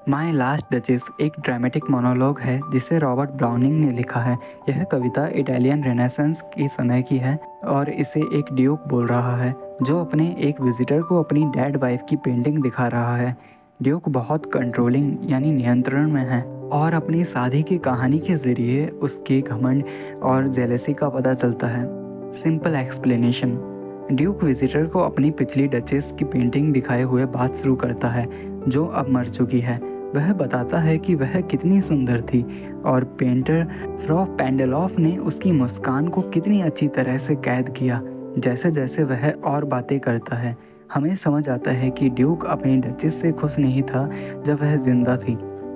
My last duchess एक dramatic monologue है जिसे रॉबर्ट ब्राउनिंग ने लिखा है। यह कविता इटालियन रेनेसांस के समय की है और इसे एक ड्यूक बोल रहा है जो अपने एक विजिटर को अपनी डेड वाइफ की पेंटिंग दिखा रहा है। ड्यूक बहुत कंट्रोलिंग यानी नियंत्रण में है और अपनी शादी की कहानी के जरिए उसके घमंड और जेलसी का पता चलता है। Simple explanation. ड्यूक विजिटर को अपनी पिछली डचेस की पेंटिंग दिखाए हुए बात शुरू करता है जो अब मर चुकी है। वह बताता है कि वह कितनी सुंदर थी और पेंटर फ्रॉफ पेंडलॉफ ने उसकी मुस्कान को कितनी अच्छी तरह से कैद किया। जैसे जैसे वह और बातें करता है हमें समझ आता है कि ड्यूक अपनी डचेस से खुश नहीं था जब वह जिंदा थी।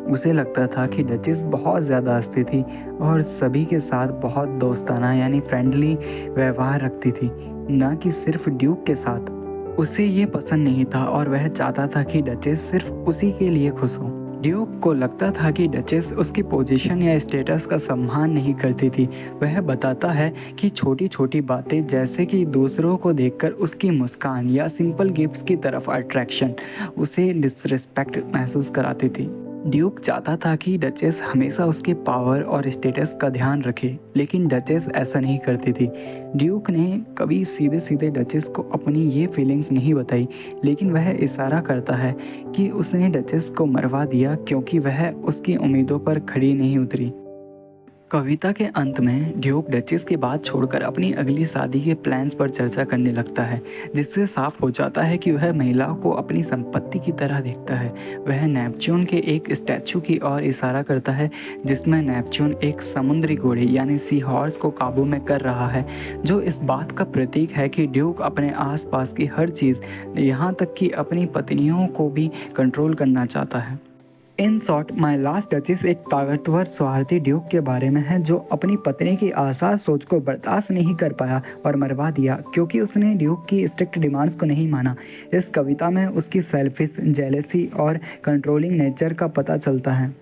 उसे लगता था कि डचेस बहुत ज़्यादा हंसती थी और सभी के साथ बहुत दोस्ताना यानी फ्रेंडली व्यवहार रखती थी, न कि सिर्फ ड्यूक के साथ। उसे ये पसंद नहीं था और वह चाहता था कि डचेस सिर्फ उसी के लिए खुश हो। ड्यूक को लगता था कि डचेस उसकी पोजीशन या स्टेटस का सम्मान नहीं करती थी। वह बताता है कि छोटी छोटी बातें जैसे कि दूसरों को देखकर उसकी मुस्कान या सिंपल गिफ्ट्स की तरफ अट्रैक्शन उसे डिसरिस्पेक्ट महसूस कराती थी। ड्यूक चाहता था कि डचेस हमेशा उसके पावर और स्टेटस का ध्यान रखे, लेकिन डचेस ऐसा नहीं करती थी। ड्यूक ने कभी सीधे सीधे डचेस को अपनी ये फीलिंग्स नहीं बताई, लेकिन वह इशारा करता है कि उसने डचेस को मरवा दिया क्योंकि वह उसकी उम्मीदों पर खड़ी नहीं उतरी। कविता के अंत में ड्यूक डचेस की बात छोड़कर अपनी अगली शादी के प्लान्स पर चर्चा करने लगता है, जिससे साफ हो जाता है कि वह महिलाओं को अपनी संपत्ति की तरह देखता है। वह नेपच्यून के एक स्टैचू की ओर इशारा करता है जिसमें नेपच्यून एक समुद्री घोड़े यानी सी हॉर्स को काबू में कर रहा है, जो इस बात का प्रतीक है कि ड्यूक अपने आसपास की हर चीज़, यहाँ तक कि अपनी पत्नियों को भी कंट्रोल करना चाहता है। In short, my last duchess एक ताकतवर स्वार्थी ड्यूक के बारे में है जो अपनी पत्नी की आसान सोच को बर्दाश्त नहीं कर पाया और मरवा दिया क्योंकि उसने ड्यूक की स्ट्रिक्ट डिमांड्स को नहीं माना। इस कविता में उसकी सेल्फिश, जेलेसी और कंट्रोलिंग नेचर का पता चलता है।